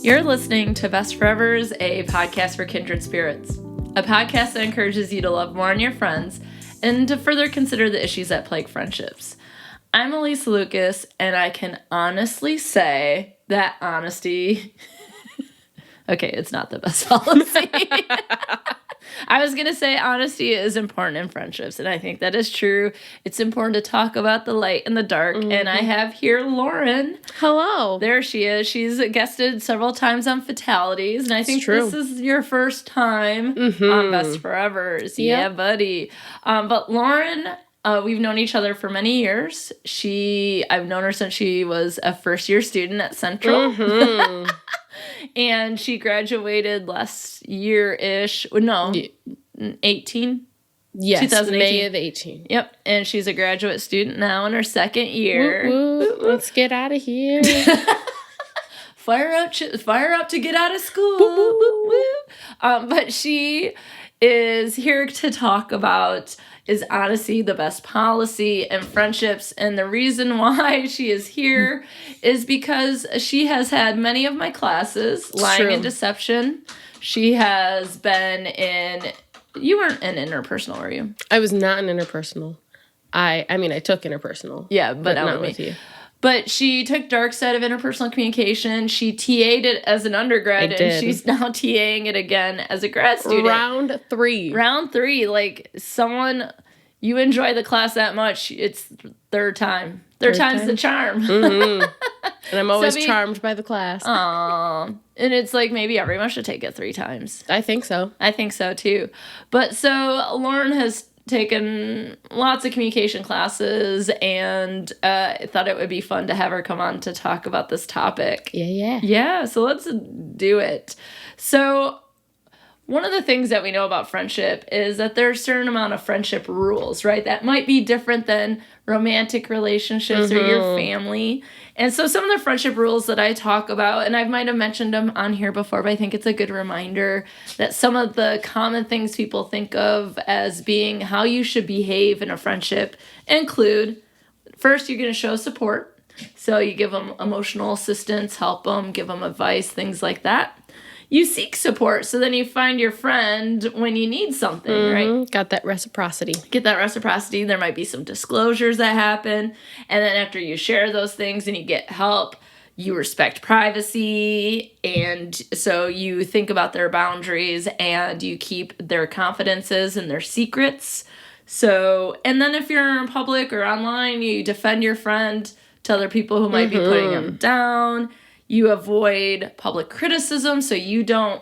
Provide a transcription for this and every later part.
You're listening to Best Forevers, a podcast for kindred spirits. A podcast that encourages you to love more on your friends and to further consider the issues that plague friendships. I'm Alysa Lucas, and I can honestly say that honesty... Okay, it's not the best policy. I was going to say honesty is important in friendships, and I think that is true. It's important to talk about the light and the dark, and I have here Lauren. Hello. There she is. She's guested several times on Fatalities, and I think this is your first time on Best Forevers. Yep. Yeah, buddy. But Lauren... we've known each other for many years. I've known her since she was a first-year student at Central. And she graduated last year-ish. No, 18? Yes, 2018. May of 18. Yep, and she's a graduate student now in her second year. Woo, woo. Let's get out of here. Fire up to get out of school. Woo, woo, woo. But she is here to talk about... Is honesty the best policy in friendships? And the reason why she is here is because she has had many of my classes, Lying and Deception. She has been in... You weren't in interpersonal, were you? I was not in interpersonal. I mean, I took interpersonal. Yeah, but not with you. But she took Dark Side of Interpersonal Communication. She TA'd it as an undergrad, and she's now TAing it again as a grad student. Round 3. Like, someone, you enjoy the class that much, it's third time. Third time's the charm. And I'm always charmed by the class. Aww. And it's like, maybe everyone should take it 3 times. I think so. I think so, too. But so Lauren has taken lots of communication classes, and I thought it would be fun to have her come on to talk about this topic. Yeah, so let's do it. So one of the things that we know about friendship is that there's a certain amount of friendship rules, right? That might be different than romantic relationships or your family. And so some of the friendship rules that I talk about, and I might have mentioned them on here before, but I think it's a good reminder that some of the common things people think of as being how you should behave in a friendship include, first, you're going to show support. So you give them emotional assistance, help them, give them advice, things like that. You seek support, so then you find your friend when you need something, right? Got that reciprocity. Get that reciprocity. There might be some disclosures that happen. And then after you share those things and you get help, you respect privacy. And so you think about their boundaries and you keep their confidences and their secrets. So, and then if you're in public or online, you defend your friend to other people who might be putting them down. You avoid public criticism, so you don't...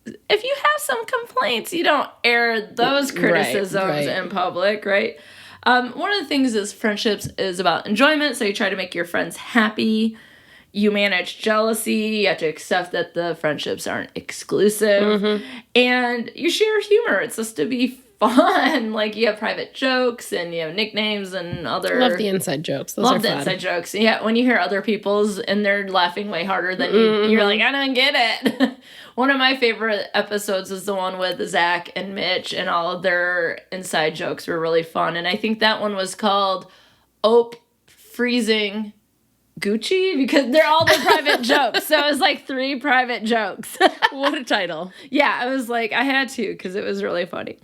If you have some complaints, you don't air those criticisms in public, right? One of the things is friendships is about enjoyment, so you try to make your friends happy. You manage jealousy. You have to accept that the friendships aren't exclusive. And you share humor. It's supposed to be fun. Like, you have private jokes and you have nicknames and other... Love the inside jokes. Those are fun. Inside jokes. Yeah, when you hear other people's and they're laughing way harder than you, you're like, I don't get it. One of my favorite episodes is the one with Zach and Mitch, and all of their inside jokes were really fun. And I think that one was called Ope Freezing Gucci, because they're all the private jokes. So it was like 3 private jokes. What a title. Yeah, I was like, I had to, because it was really funny.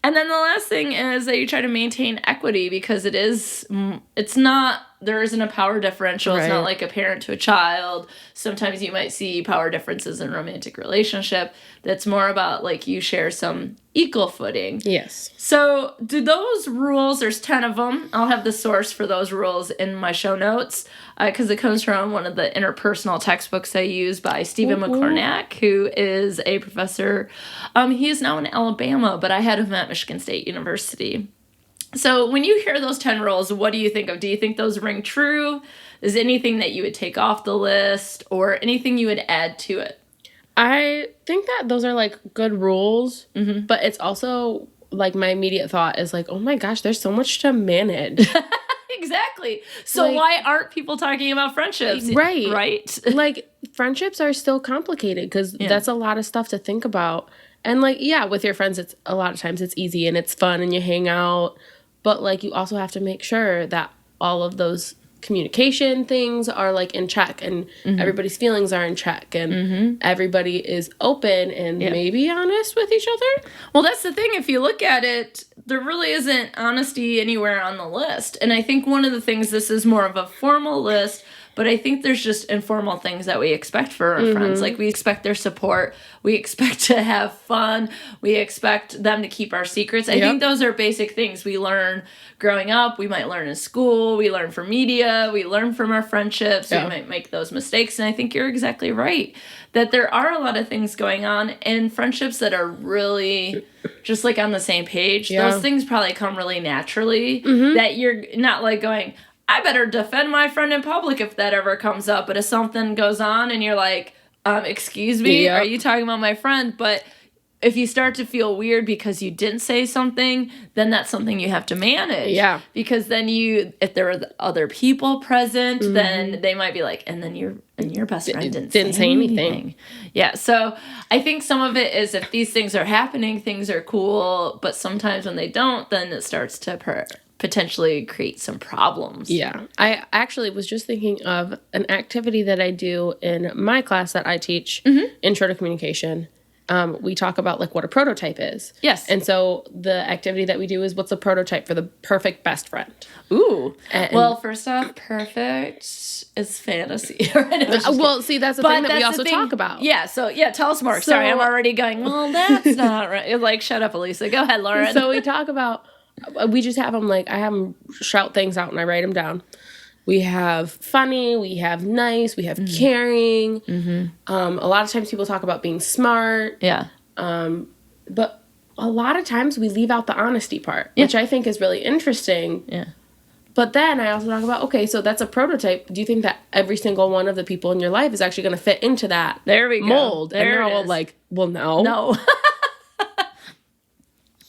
And then the last thing is that you try to maintain equity, because there isn't a power differential. It's not like a parent to a child. Sometimes you might see power differences in a romantic relationship. That's more about, like, you share some equal footing. Yes. So do those rules, there's 10 of them. I'll have the source for those rules in my show notes, because it comes from one of the interpersonal textbooks I use by Stephen McCornack, who is a professor. He is now in Alabama, but I had him at Michigan State University. So when you hear those 10 rules, what do you think of? Do you think those ring true? Is anything that you would take off the list, or anything you would add to it? I think that those are, like, good rules, but it's also, like, my immediate thought is, like, oh my gosh, there's so much to manage. Exactly. So why aren't people talking about friendships? Right? Like, friendships are still complicated, because that's a lot of stuff to think about. And, like, yeah, with your friends, it's a lot of times it's easy and it's fun and you hang out. But, like, you also have to make sure that all of those communication things are like in check, and everybody's feelings are in check, and everybody is open and maybe honest with each other. Well, that's the thing. If you look at it, there really isn't honesty anywhere on the list. And I think one of the things, this is more of a formal list, but I think there's just informal things that we expect for our friends. Like, we expect their support. We expect to have fun. We expect them to keep our secrets. I think those are basic things we learn growing up. We might learn in school. We learn from media. We learn from our friendships. We might make those mistakes. And I think you're exactly right, that there are a lot of things going on in friendships that are really just like on the same page. Those things probably come really naturally, that you're not like going, I better defend my friend in public if that ever comes up. But if something goes on and you're like, excuse me, are you talking about my friend? But if you start to feel weird because you didn't say something, then that's something you have to manage. Yeah. Because then if there are other people present, then they might be like, and your best friend didn't say anything. Yeah. So I think some of it is, if these things are happening, things are cool. But sometimes when they don't, then it starts to potentially create some problems. Yeah. I actually was just thinking of an activity that I do in my class that I teach, Intro to Communication. We talk about like what a prototype is. Yes. And so the activity that we do is, what's a prototype for the perfect best friend? Ooh. Well, first off, perfect is fantasy. Well, see, that's the thing that we also talk about. Yeah. So tell us more. Sorry, I'm already going, well, that's not right. Like, shut up, Alysa. Go ahead, Lauren. So we talk about, we just have them like, I have them shout things out and I write them down. We have funny, we have nice, we have caring. A lot of times people talk about being smart. Yeah. But a lot of times we leave out the honesty part, which I think is really interesting. Yeah. But then I also talk about, okay, so that's a prototype. Do you think that every single one of the people in your life is actually going to fit into that mold? And they're all like, well, no. No.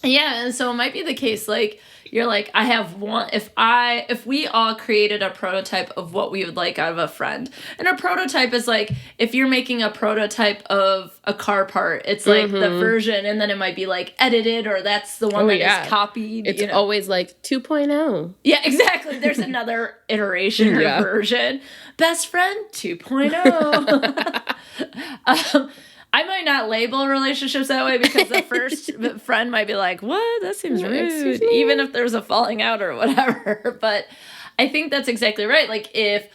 Yeah, and so it might be the case, like, you're like, I have one, if we all created a prototype of what we would like out of a friend, and a prototype is like, if you're making a prototype of a car part, it's like the version, and then it might be like edited, or that's the one is copied. It's always like 2.0. Yeah, exactly. There's another iteration or version. Best friend 2.0. I might not label relationships that way, because the first friend might be like, what? That seems rude. Even if there's a falling out or whatever. But I think that's exactly right. Like, if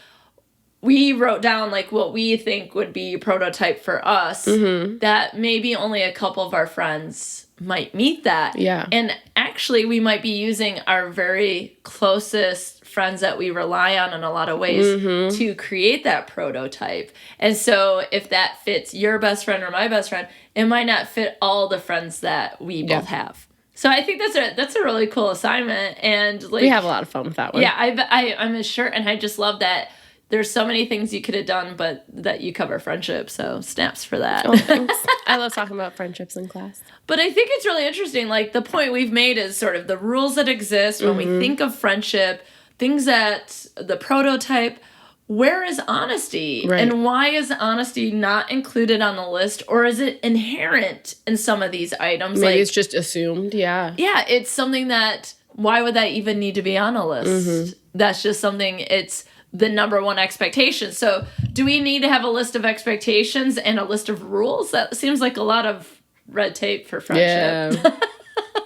we wrote down like what we think would be prototype for us, that maybe only a couple of our friends might meet that. Yeah. And actually we might be using our very closest friends that we rely on in a lot of ways to create that prototype. And so if that fits your best friend or my best friend, it might not fit all the friends that we both have. So I think that's a really cool assignment, and like, we have a lot of fun with that one. Yeah, I'm sure, and I just love that there's so many things you could have done, but that you cover friendship, so snaps for that. Oh, thanks. I love talking about friendships in class. But I think it's really interesting, like, the point we've made is sort of the rules that exist when we think of friendship, things that the prototype. Where is honesty? Right. And why is honesty not included on the list? Or is it inherent in some of these items? Maybe it's just assumed, yeah. Yeah, it's something that, why would that even need to be on a list? That's just something, it's the number one expectation. So do we need to have a list of expectations and a list of rules? That seems like a lot of red tape for friendship. Yeah.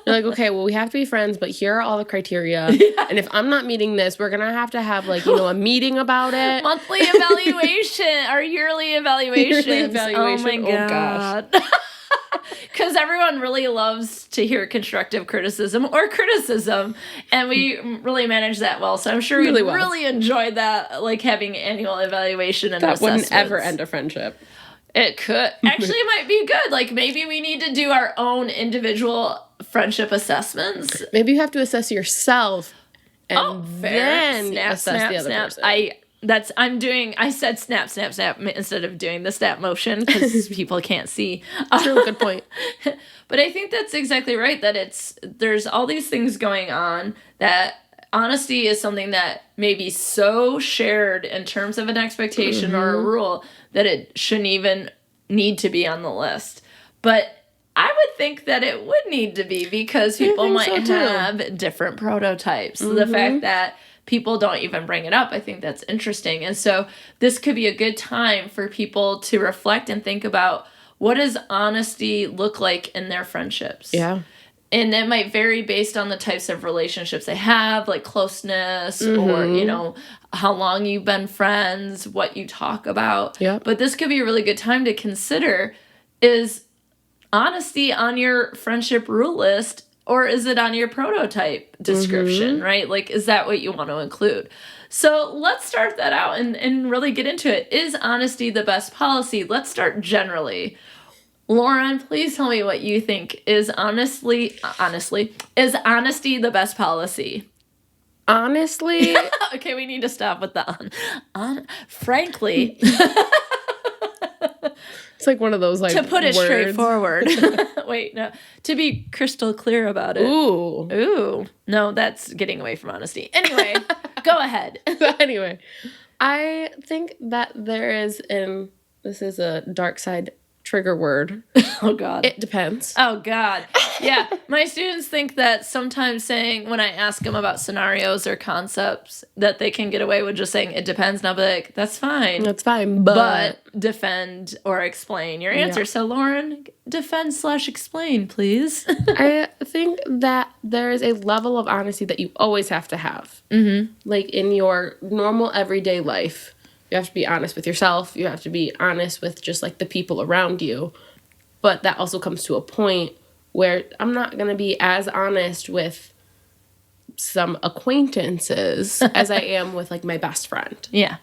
You're like, okay, well, we have to be friends, but here are all the criteria. Yeah. And if I'm not meeting this, we're going to have like, a meeting about it. Monthly evaluation, our yearly evaluations. Yearly evaluation. Oh, my God. Because everyone really loves to hear constructive criticism or criticism, and we really manage that well. So I'm sure we really enjoyed that, like having annual evaluation and that wouldn't ever end a friendship. It could. Actually, it might be good. Like, maybe we need to do our own individual friendship assessments. Maybe you have to assess yourself and then assess the other person. I said snap, snap, snap instead of doing the snap motion because people can't see. True, good point. But I think that's exactly right, that there's all these things going on, that honesty is something that may be so shared in terms of an expectation or a rule that it shouldn't even need to be on the list. But I would think that it would need to be, because people might have different prototypes. The fact that people don't even bring it up. I think that's interesting. And so this could be a good time for people to reflect and think about, what does honesty look like in their friendships? Yeah. And it might vary based on the types of relationships they have, like closeness or, how long you've been friends, what you talk about. Yeah. But this could be a really good time to consider, is honesty on your friendship rule list, or is it on your prototype description, right? Like, is that what you want to include? So let's start that out and really get into it. Is honesty the best policy? Let's start generally. Lauren, please tell me what you think. Is honesty the best policy? Honestly. Okay, we need to stop with the frankly. It's like one of those, like, to put it words. Straightforward. Wait, no. To be crystal clear about it. Ooh. No, that's getting away from honesty. Anyway, go ahead. Anyway, I think that there is, and this is a dark side trigger word. Oh, God. It depends. Oh, God. Yeah. My students think that sometimes saying, when I ask them about scenarios or concepts, that they can get away with just saying, it depends. And I'll be like, that's fine. That's fine. But defend or explain your answer. Yeah. So, Lauren, defend/explain, please. I think that there is a level of honesty that you always have to have. Mm-hmm. Like, in your normal everyday life. You have to be honest with yourself. You have to be honest with just, like, the people around you. But that also comes to a point where I'm not going to be as honest with some acquaintances as I am with, like, my best friend. Yeah.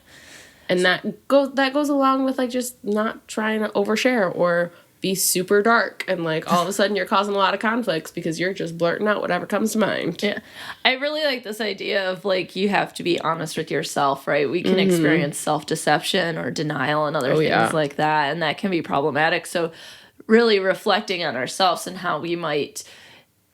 And that goes along with, like, just not trying to overshare or be super dark and, like, all of a sudden you're causing a lot of conflicts because you're just blurting out whatever comes to mind. Yeah. I really like this idea of, like, you have to be honest with yourself, right? We can experience self-deception or denial and other things like that, and that can be problematic. So really reflecting on ourselves and how we might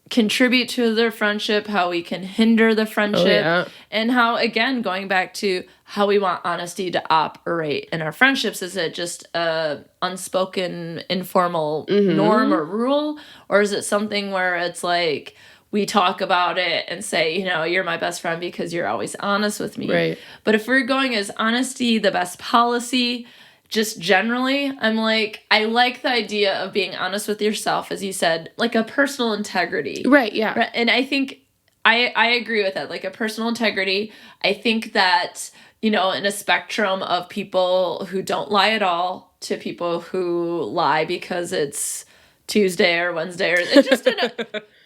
contribute to their friendship, how we can hinder the friendship, and how, again, going back to how we want honesty to operate in our friendships. Is it just a unspoken, informal norm or rule? Or is it something where it's like, we talk about it and say, you're my best friend because you're always honest with me. Right. But if we're going, is honesty the best policy? Just generally, I'm like, I like the idea of being honest with yourself, as you said, like a personal integrity. Right, yeah. And I think I agree with that, like a personal integrity. I think that, in a spectrum of people who don't lie at all to people who lie because it's Tuesday or Wednesday, or it's just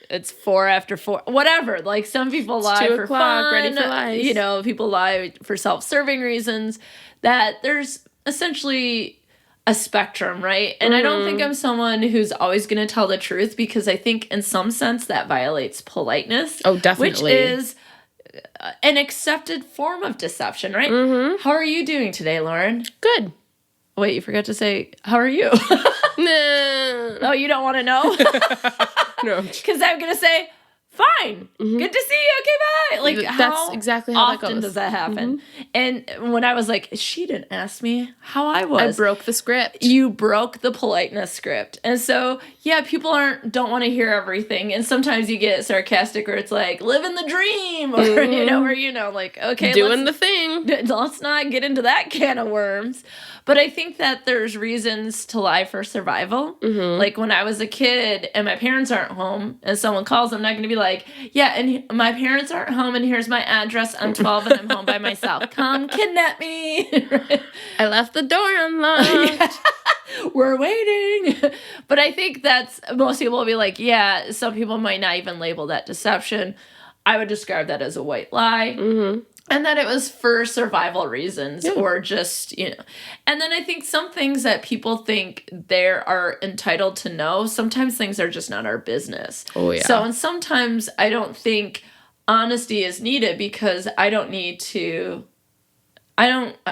it's 4 after 4, whatever. Like, some people lie for fun, ready for life. People lie for self-serving reasons. That there's essentially a spectrum, right? And I don't think I'm someone who's always going to tell the truth, because I think in some sense that violates politeness. Oh, definitely. Which is an accepted form of deception, right? How are you doing today, Lauren? Good. Wait, you forgot to say, how are you? No. Oh, you don't want to know? No. Because I'm going to say, fine. Good to see you. Okay, bye. Like, that's exactly how that goes. Often does that happen? And when I was like, she didn't ask me how I was. I broke the script. You broke the politeness script. And so, yeah, people don't want to hear everything. And sometimes you get sarcastic, or it's like, living the dream, or, like, okay, doing the thing. Let's not get into that can of worms. But I think that there's reasons to lie for survival. Like, when I was a kid and my parents aren't home and someone calls, I'm not going to be like, yeah, and my parents aren't home and here's my address. I'm 12 and I'm home by myself. Come kidnap me. I left the door unlocked. We're waiting. But I think most people will be like, yeah, some people might not even label that deception. I would describe that as a white lie. And that it was for survival reasons, or just, And then I think some things that people think they are entitled to know, sometimes things are just not our business. Oh, yeah. So, and sometimes I don't think honesty is needed, because I don't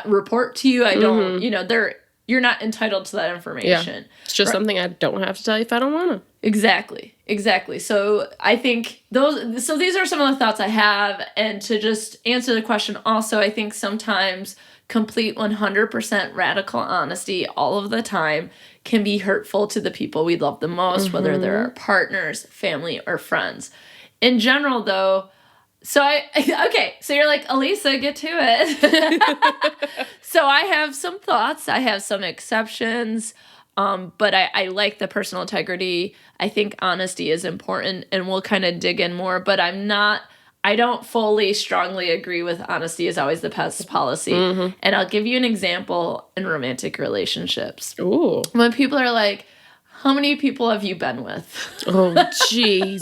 report to you. I don't, you're not entitled to that information. Yeah. It's just something I don't have to tell you if I don't want to. Exactly. So I think these are some of the thoughts I have. And to just answer the question also, I think sometimes complete 100% radical honesty all of the time can be hurtful to the people we love the most, whether they're our partners, family, or friends. In general, though, So okay, so you're like, Alysa, get to it. So I have some thoughts. I have some exceptions. But I like the personal integrity. I think honesty is important, and we'll kind of dig in more, but I don't fully strongly agree with honesty is always the best policy. Mm-hmm. And I'll give you an example in romantic relationships. Ooh. When people are like, how many people have you been with? Oh, jeez.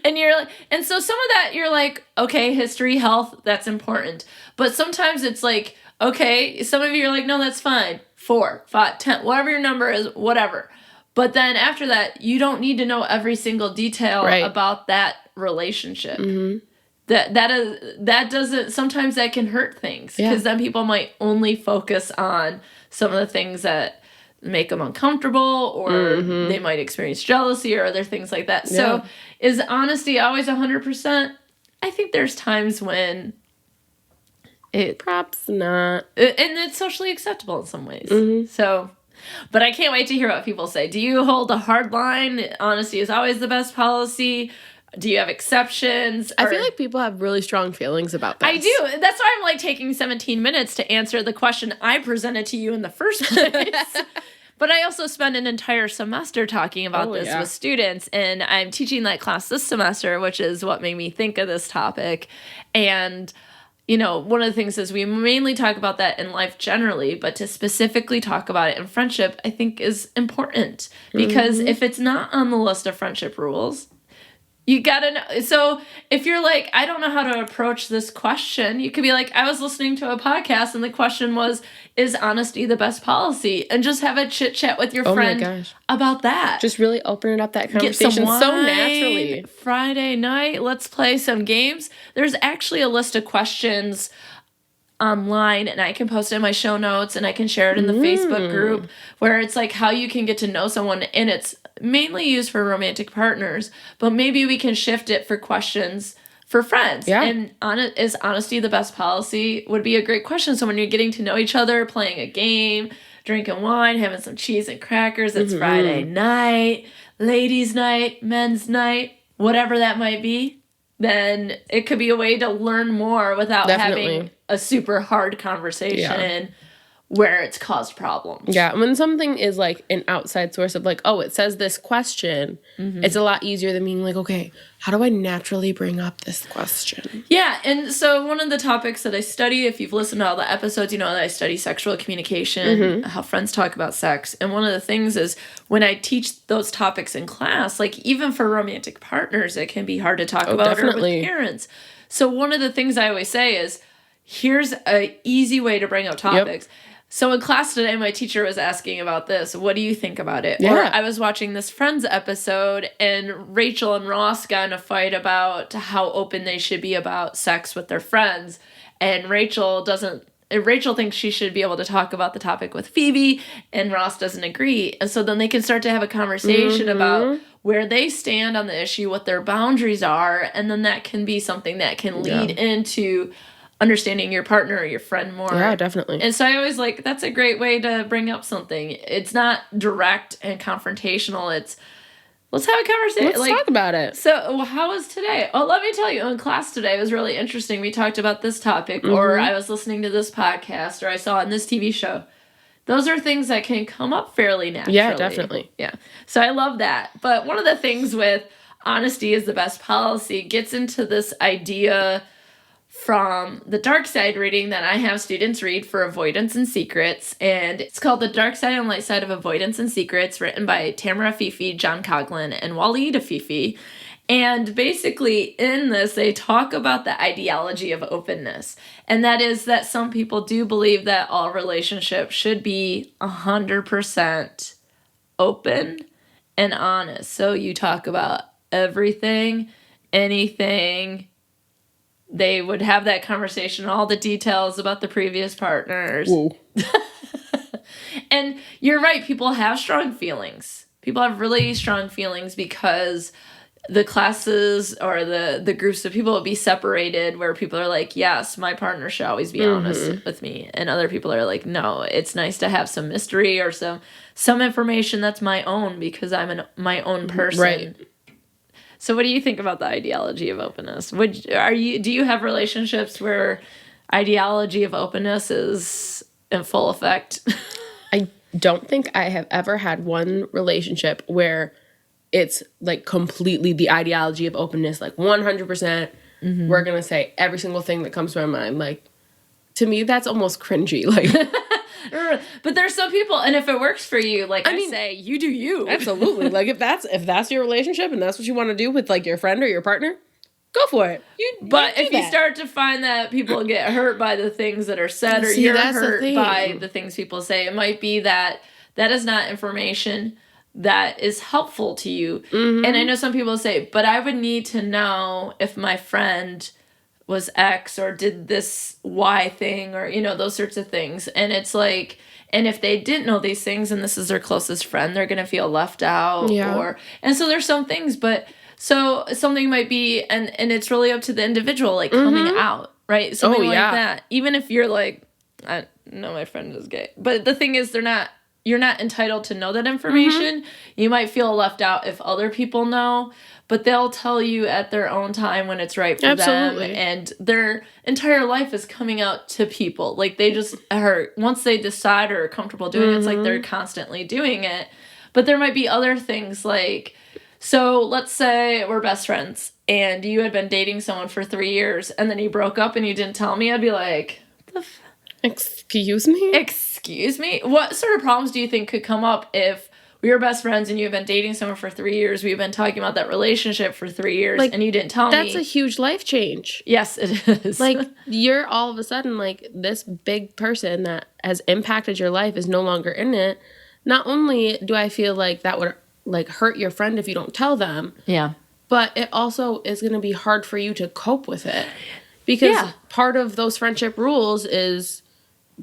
And you're like, and so some of that you're like, okay, history, health, that's important. But sometimes it's like, okay, some of you are like, no, that's fine. 4, 5, 10, whatever your number is, whatever. But then after that, you don't need to know every single detail about that relationship. Mm-hmm. That doesn't, sometimes that can hurt things because then people might only focus on some of the things that make them uncomfortable, or they might experience jealousy or other things like that. So is honesty always 100%? I think there's times when perhaps not. And it's socially acceptable in some ways. So, but I can't wait to hear what people say. Do you hold a hard line? Honesty is always the best policy. Do you have exceptions? I feel like people have really strong feelings about this. I do. That's why I'm like taking 17 minutes to answer the question I presented to you in the first place. But I also spent an entire semester talking about this with students, and I'm teaching that class this semester, which is what made me think of this topic. And, you know, one of the things is we mainly talk about that in life generally, but to specifically talk about it in friendship, I think is important. Because if it's not on the list of friendship rules, you gotta know. So if you're like, I don't know how to approach this question, you could be like, I was listening to a podcast and the question was, is honesty the best policy? And just have a chit chat with your friend about that. Just really open it up, that conversation so naturally. Friday night, let's play some games. There's actually a list of questions online, and I can post it in my show notes, and I can share it in the Facebook group, where it's like how you can get to know someone, and it's mainly used for romantic partners, but maybe we can shift it for questions for friends. And is honesty the best policy would be a great question. So when you're getting to know each other, playing a game, drinking wine, having some cheese and crackers, it's Friday night, ladies' night, men's night, whatever that might be, then it could be a way to learn more without having a super hard conversation where it's caused problems. Yeah, when something is like an outside source of like, oh, it says this question, it's a lot easier than being like, okay, how do I naturally bring up this question? Yeah, and so one of the topics that I study, if you've listened to all the episodes, you know that I study sexual communication, how friends talk about sex. And one of the things is when I teach those topics in class, like even for romantic partners, it can be hard to talk about or with parents. So one of the things I always say is, here's an easy way to bring up topics. So in class today, my teacher was asking about this. What do you think about it? Or I was watching this Friends episode, and Rachel and Ross got in a fight about how open they should be about sex with their friends. And Rachel thinks she should be able to talk about the topic with Phoebe, and Ross doesn't agree. And so then they can start to have a conversation about where they stand on the issue, what their boundaries are, and then that can be something that can lead into understanding your partner or your friend more. Yeah, definitely. And so I always like, that's a great way to bring up something. It's not direct and confrontational. It's, let's have a conversation. Let's talk about it. So how was today? Oh, let me tell you, in class today, it was really interesting. We talked about this topic, or I was listening to this podcast, or I saw it in this TV show. Those are things that can come up fairly naturally. Yeah, definitely. Yeah. So I love that. But one of the things with honesty is the best policy gets into this idea from the Dark Side reading that I have students read for Avoidance and Secrets. And it's called The Dark Side and Light Side of Avoidance and Secrets, written by Tamara Fifi, John Coughlin, and Walid Afifi. And basically in this, they talk about the ideology of openness. And that is that some people do believe that all relationships should be 100% open and honest. So you talk about everything, anything. They would have that conversation, all the details about the previous partners. And you're right, people have strong feelings. People have really strong feelings because the classes or the groups of people will be separated where people are like, yes, my partner should always be honest with me. And other people are like, no, it's nice to have some mystery or some information that's my own because I'm my own person. Right. So what do you think about the ideology of openness? Do you have relationships where ideology of openness is in full effect? I don't think I have ever had one relationship where it's like completely the ideology of openness, like 100%. We're going to say every single thing that comes to our mind. Like, to me, that's almost cringy. Like, but there's some people, and if it works for you, like I say, you do you. Absolutely. Like, if that's your relationship and that's what you want to do with like your friend or your partner, go for it. But if you start to find that people get hurt by the things that are said, or you're hurt by the things people say, it might be that is not information that is helpful to you. And I know some people say, but I would need to know if my friend was X or did this Y thing, or, those sorts of things. And it's like, and if they didn't know these things and this is their closest friend, they're going to feel left out. Yeah. And so there's some things, but so something might be, and it's really up to the individual, like coming out, right? Something like that. Even if you're like, I know my friend is gay. But the thing is, you're not entitled to know that information. You might feel left out if other people know, but they'll tell you at their own time when it's right for them. And their entire life is coming out to people. Like, they just are, once they decide or are comfortable doing it, it's like they're constantly doing it. But there might be other things like, so let's say we're best friends and you had been dating someone for 3 years and then you broke up and you didn't tell me. I'd be like, excuse me? Excuse me? What sort of problems do you think could come up if we were best friends and you've been dating someone for 3 years? We've been talking about that relationship for 3 years, like, and you didn't tell me. That's a huge life change. Yes, it is. Like, you're all of a sudden, like, this big person that has impacted your life is no longer in it. Not only do I feel like that would, like, hurt your friend if you don't tell them. Yeah. But it also is going to be hard for you to cope with it. Because part of those friendship rules is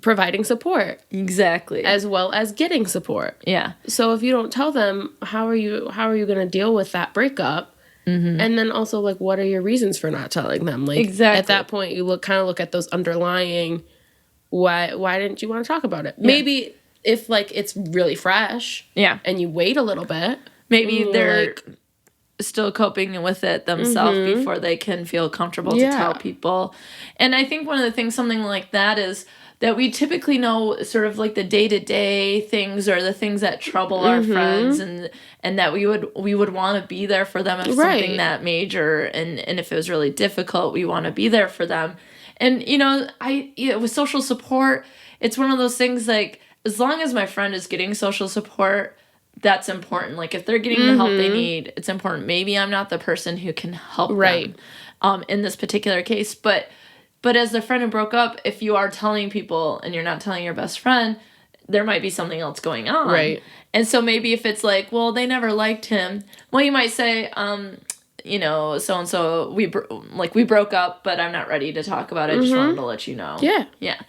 providing support. Exactly. As well as getting support. Yeah. So if you don't tell them, how are you going to deal with that breakup? And then also, like, what are your reasons for not telling them? Like, at that point, you look at those underlying, why didn't you want to talk about it? Yeah. Maybe if, like, it's really fresh. Yeah. And you wait a little bit. Maybe they're still coping with it themselves before they can feel comfortable to tell people. And I think one of the things, something like that, is that we typically know sort of like the day-to-day things or the things that trouble our friends, and that we would want to be there for them if something that major, and if it was really difficult, we want to be there for them. And, with social support, it's one of those things, like, as long as my friend is getting social support, that's important. Like, if they're getting the help they need, it's important. Maybe I'm not the person who can help them in this particular case, but as the friend who broke up, if you are telling people and you're not telling your best friend, there might be something else going on. Right. And so maybe if it's like, well, they never liked him, well, you might say, so-and-so, we broke up, but I'm not ready to talk about it. I just wanted to let you know. Yeah. Yeah.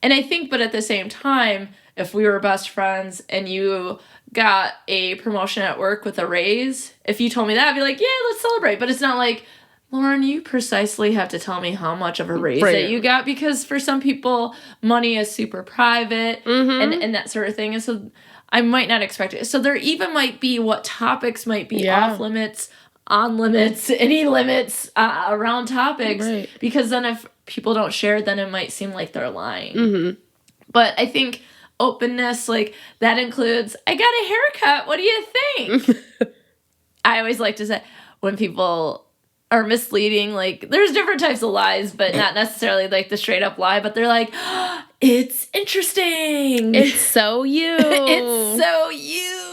And I think, but at the same time, if we were best friends and you got a promotion at work with a raise, if you told me that, I'd be like, yeah, let's celebrate. But it's not like, Lauren, you precisely have to tell me how much of a raise that you got, because for some people, money is super private and that sort of thing. And so I might not expect it. So there even might be what topics might be off limits, on limits, any limits around topics. Right. Because then if people don't share, then it might seem like they're lying. But I think openness, like, that includes, I got a haircut. What do you think? I always like to say, when people are misleading, like, there's different types of lies, but not necessarily like the straight up lie, but they're like, oh, it's interesting. It's so you. It's so you.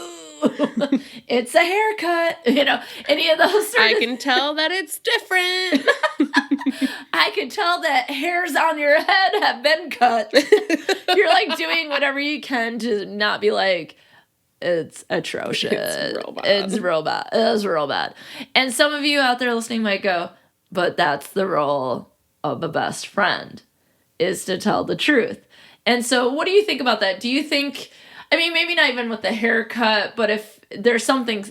It's a haircut. Any of those I can tell that it's different. I can tell that hairs on your head have been cut. You're like doing whatever you can to not be like, it's atrocious. It's real bad. It's real bad. And some of you out there listening might go, but that's the role of a best friend, is to tell the truth. And so what do you think about that? Do you think, I mean, maybe not even with the haircut, but if there's something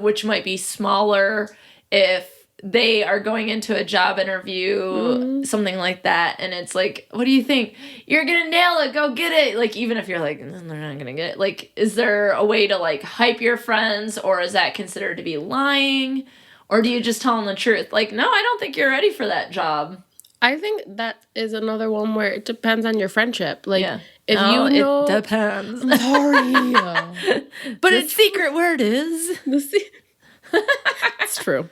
which might be smaller, if they are going into a job interview, something like that, and it's like, what do you think? You're gonna nail it, go get it. Like, even if you're like, they're not gonna get it. Like, is there a way to, like, hype your friends, or is that considered to be lying? Or do you just tell them the truth? Like, no, I don't think you're ready for that job. I think that is another one where it depends on your friendship. Like, if no, you know... it depends. I'm sorry. But the secret word is... It's true.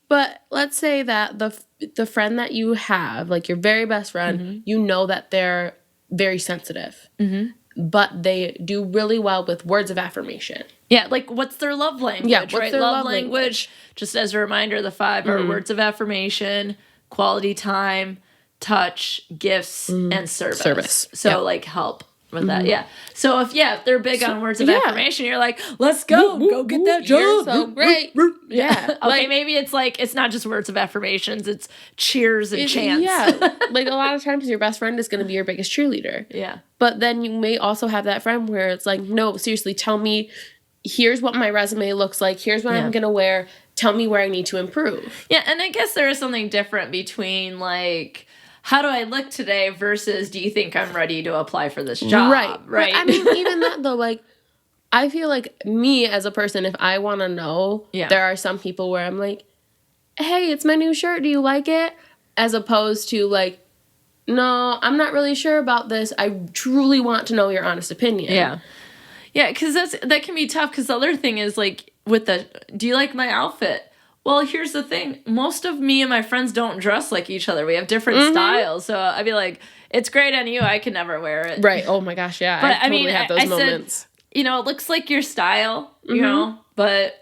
But let's say that the friend that you have, like your very best friend, you know that they're very sensitive. But they do really well with words of affirmation. Yeah, like what's their love language? Yeah, what's their love language? Just as a reminder, the 5 are words of affirmation, quality time, touch, gifts, and service. So like help with that. Yeah. So if they're big on words of affirmation, you're like, let's go get that job. You're so great. Yeah. Okay, maybe it's like it's not just words of affirmations, it's cheers and chants. Yeah. Like a lot of times your best friend is going to be your biggest cheerleader. Yeah. But then you may also have that friend where it's like, no, seriously, tell me, here's what my resume looks like. Here's what I'm going to wear. Tell me where I need to improve. Yeah, and I guess there is something different between like, how do I look today versus do you think I'm ready to apply for this job? Right. But, I mean, even that though, like, I feel like me as a person, if I want to know, there are some people where I'm like, hey, it's my new shirt. Do you like it? As opposed to like, no, I'm not really sure about this. I truly want to know your honest opinion. Yeah. Yeah, because that can be tough because the other thing is like do you like my outfit? Well, here's the thing. Most of me and my friends don't dress like each other. We have different styles. So I'd be like, it's great on you. I can never wear it. Right. Oh my gosh. Yeah. But I totally have those moments. Said, it looks like your style, you know, but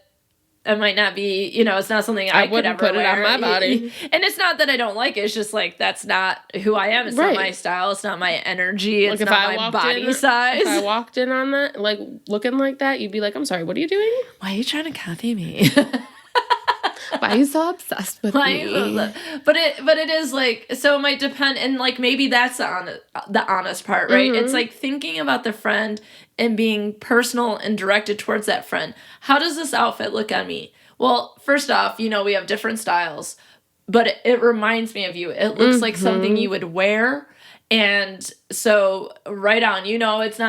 it might not be, it's not something I could ever put wear. it on my body. And it's not that I don't like it. It's just like, that's not who I am. It's not my style. It's not my energy. It's not my body size. If I walked in on that, like looking like that, you'd be like, I'm sorry, what are you doing? Why are you trying to copy me? Why are you so obsessed with me? But it is like, so it might depend, and like maybe that's the honest part, right? It's like thinking about the friend and being personal and directed towards that friend. How does this outfit look on me? Well, first off, we have different styles, but it reminds me of you. It looks like something you would wear. And so right on, it's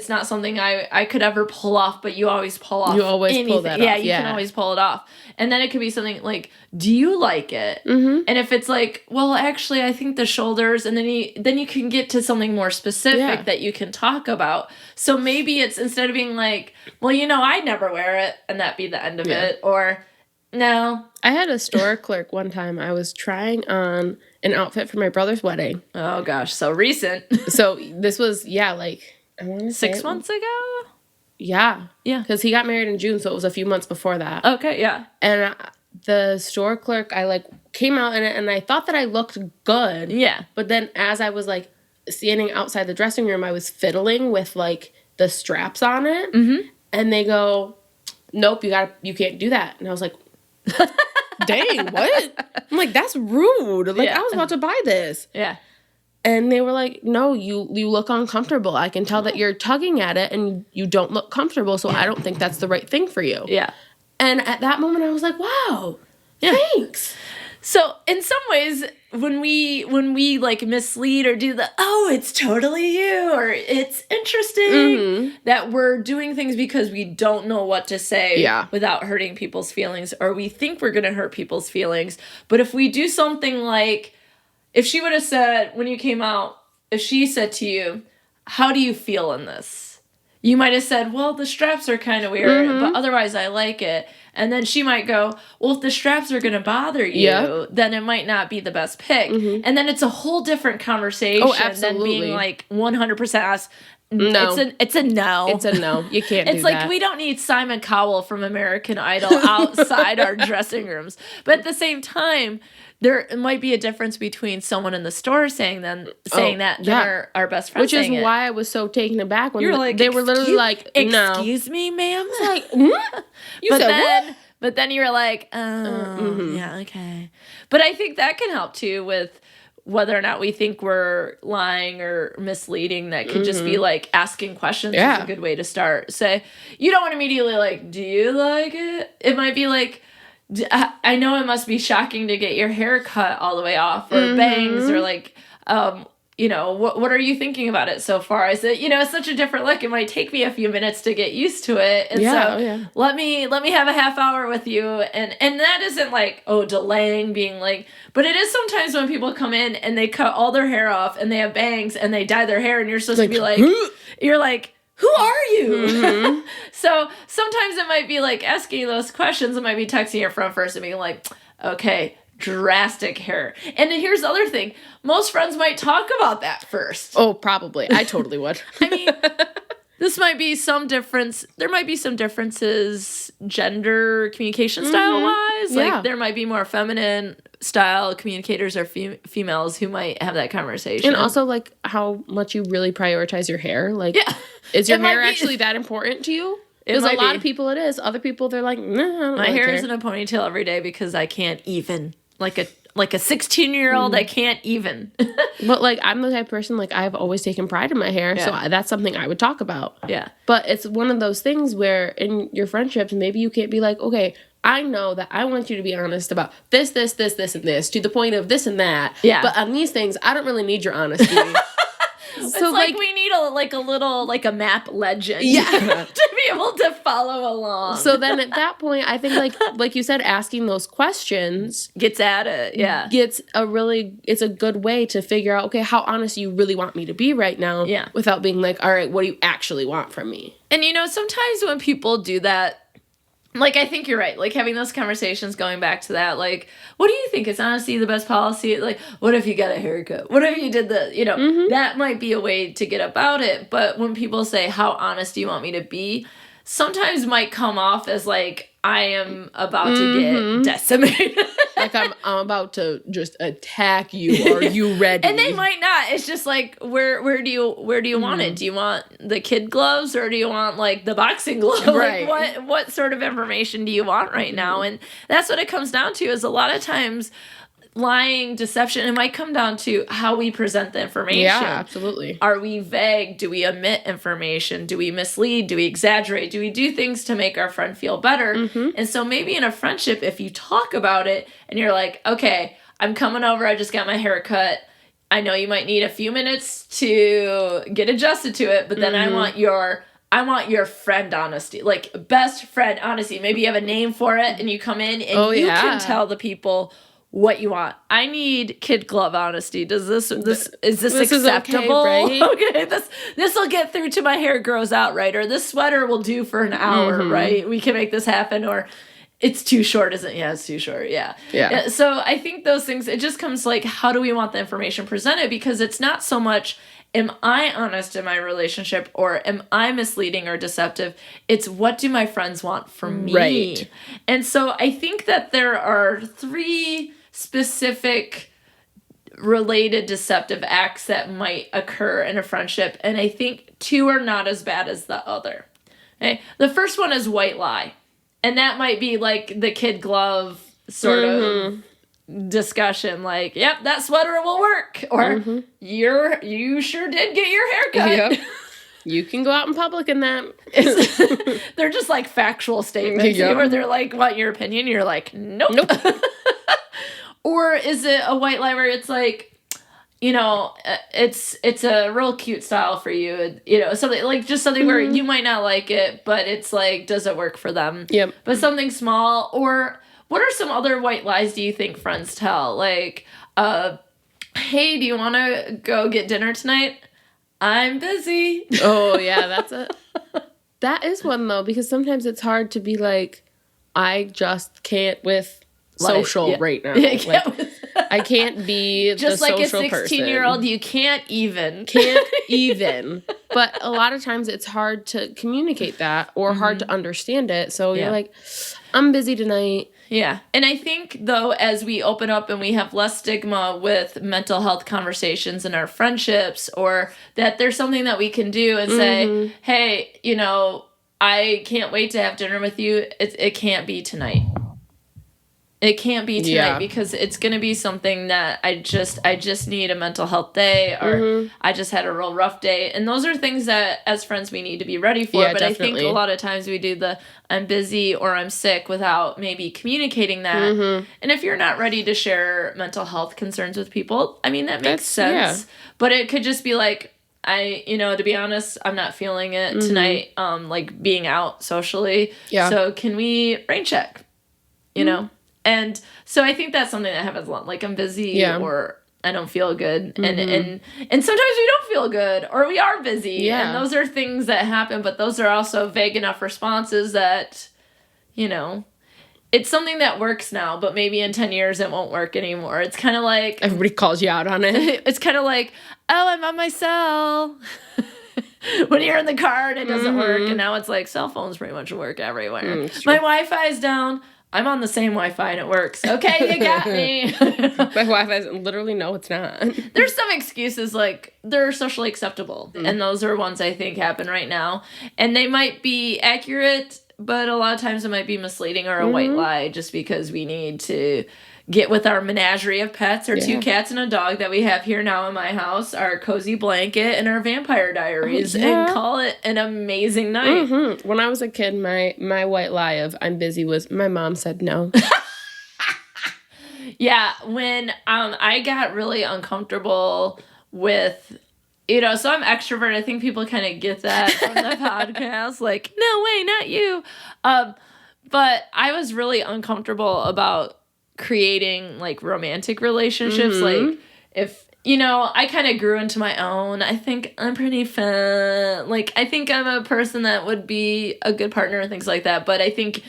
not something I could ever pull off, but you always pull off. You always pull that off. Yeah, you can always pull it off. And then it could be something like, do you like it? And if it's like, well, actually, I think the shoulders, and then you can get to something more specific that you can talk about. So maybe it's instead of being like, well, I never wear it, and that be the end of it, or no. I had a store clerk one time. I was trying on an outfit for my brother's wedding. Oh gosh, so recent. So this was like I want to say 6 months ago. Yeah, because he got married in June, so it was a few months before that. Okay, yeah. And the store clerk, I like came out in it, and I thought that I looked good. Yeah. But then as I was like standing outside the dressing room, I was fiddling with like the straps on it, and they go, "Nope, you can't do that." And I was like, dang, what? I'm like, that's rude. Like, I was about to buy this. Yeah. And they were like, no, you look uncomfortable. I can tell that you're tugging at it and you don't look comfortable, so I don't think that's the right thing for you. Yeah. And at that moment, I was like, wow, thanks. So in some ways, when we like mislead or do it's totally you, or it's interesting that we're doing things because we don't know what to say without hurting people's feelings, or we think we're going to hurt people's feelings. But if we do something like, if she would have said, when you came out, if she said to you, how do you feel in this? You might have said, well, the straps are kind of weird, but otherwise I like it. And then she might go, well, if the straps are going to bother you, then it might not be the best pick. And then it's a whole different conversation than being like 100% us. No. It's a no. It's a no. You can't do that. It's like we don't need Simon Cowell from American Idol outside our dressing rooms. But at the same time, there might be a difference between someone in the store saying that than our best friend saying it. Which is why I was so taken aback when they were literally like, no. Excuse me, ma'am? Like, what? But then you were like, oh, yeah, okay. But I think that can help, too, with whether or not we think we're lying or misleading. That could just be, like, asking questions is a good way to start. Say, you don't want to immediately, like, do you like it? It might be like, I know it must be shocking to get your hair cut all the way off, or bangs, or like, what are you thinking about it so far? I said, it's such a different look. It might take me a few minutes to get used to it. And let me have a half hour with you. And that isn't like, delaying being like, but it is sometimes when people come in and they cut all their hair off and they have bangs and they dye their hair and you're supposed to be like, you're like, who are you? Mm-hmm. So sometimes it might be like asking those questions. It might be texting your friend first and being like, okay, drastic hair. And then here's the other thing. Most friends might talk about that first. Oh, probably. I totally would. I mean, this might be some difference. There might be some differences gender communication style wise. Yeah. Like there might be more feminine style communicators or females who might have that conversation. And also like how much you really prioritize your hair. Like, is your hair actually that important to you? Because a lot of people it is. Other people, they're like, nah, I don't My hair care. is in a ponytail every day because I can't even. Like a 16-year-old, I can't even. But like I'm the type of person, like I've always taken pride in my hair, so that's something I would talk about. Yeah. But it's one of those things where in your friendships, maybe you can't be like, okay, I know that I want you to be honest about this, and this, to the point of this and that. Yeah. But on these things, I don't really need your honesty. It's like we need a map legend to be able to follow along. So then at that point, I think like you said, asking those questions gets at it. Yeah. It's a good way to figure out, okay, how honest you really want me to be right now. Yeah. Without being like, all right, what do you actually want from me? And sometimes when people do that, like, I think you're right. Like, having those conversations, going back to that, like, what do you think is honesty the best policy? Like, what if you got a haircut? What if you did that might be a way to get about it. But when people say, how honest do you want me to be? Sometimes might come off as, like, I am about to get decimated. Like, I'm about to just attack you. Are you ready? And they might not. It's just like, where do you want it? Do you want the kid gloves or do you want like the boxing glove? Right. Like, what sort of information do you want right now? And that's what it comes down to. Is a lot of times lying, deception, it might come down to how we present the information. Yeah, absolutely. Are we vague? Do we omit information? Do we mislead? Do we exaggerate? Do we do things to make our friend feel better? Mm-hmm. And so maybe in a friendship, if you talk about it and you're like, okay, I'm coming over, I just got my hair cut. I know you might need a few minutes to get adjusted to it, but then I want your friend honesty, like best friend honesty. Maybe you have a name for it and you come in and you can tell the people what you want. I need kid glove honesty. Is this acceptable? Okay, right? Okay, this will get through to my hair grows out, right? Or this sweater will do for an hour, right? We can make this happen. Or it's too short, isn't it? Yeah, it's too short. Yeah. So I think those things, it just comes like, how do we want the information presented? Because it's not so much, am I honest in my relationship or am I misleading or deceptive? It's what do my friends want from me? Right. And so I think that there are 3 specific related deceptive acts that might occur in a friendship. And I think 2 are not as bad as the other. Okay? The first one is white lie. And that might be like the kid glove sort of discussion. Like, yep, that sweater will work. Or you sure did get your hair cut. Yep. You can go out in public in that. They're just like factual statements. Where they're like, want your opinion? You're like, nope. Or is it a white lie where it's like, it's a real cute style for you, something like just something where you might not like it, but it's like, does it work for them? Yep. But something small. Or what are some other white lies do you think friends tell? Like, hey, do you want to go get dinner tonight? I'm busy. Oh yeah, that is one though, because sometimes it's hard to be like, I just can't with social right now. Like, I can't be just the like social a 16-year-old. You can't even. But a lot of times it's hard to communicate that or hard to understand it. So you're like, I'm busy tonight. Yeah. And I think, though, as we open up and we have less stigma with mental health conversations in our friendships, or that there's something that we can do and say, hey, I can't wait to have dinner with you. It can't be tonight. It can't be tonight Yeah. because it's going to be something that I just need a mental health day, or I just had a real rough day. And those are things that as friends we need to be ready for. Yeah, but I definitely. think a lot of times we do the I'm busy or I'm sick without maybe communicating that. And if you're not ready to share mental health concerns with people, I mean, that makes sense. Yeah. But it could just be like, to be honest, I'm not feeling it tonight, like being out socially. Yeah. So can we rain check, you know? And so I think that's something that happens a lot. Like I'm busy or I don't feel good. And sometimes we don't feel good or we are busy. Yeah. And those are things that happen, but those are also vague enough responses that, it's something that works now, but maybe in 10 years it won't work anymore. It's kind of like... Everybody calls you out on it. It's kind of like, oh, I'm on my cell. When you're in the car and it doesn't work. And now it's like cell phones pretty much work everywhere. My Wi-Fi is down. I'm on the same Wi-Fi and it works. Okay, you got me. My Wi-Fi is literally, no, it's not. There's some excuses like they're socially acceptable. And those are ones I think happen right now. And they might be accurate, but a lot of times it might be misleading or a white lie just because we need to get with our menagerie of pets, our 2 cats and a dog that we have here now in my house, our cozy blanket and our vampire diaries, and call it an amazing night. When I was a kid, my white lie of I'm busy was my mom said no. Yeah, when I got really uncomfortable with... so I'm extrovert. I think people kind of get that from the podcast. Like, no way, not you. But I was really uncomfortable about creating, like, romantic relationships. Like, if, I kind of grew into my own. I think I'm pretty fun. Like, I think I'm a person that would be a good partner and things like that. But I think...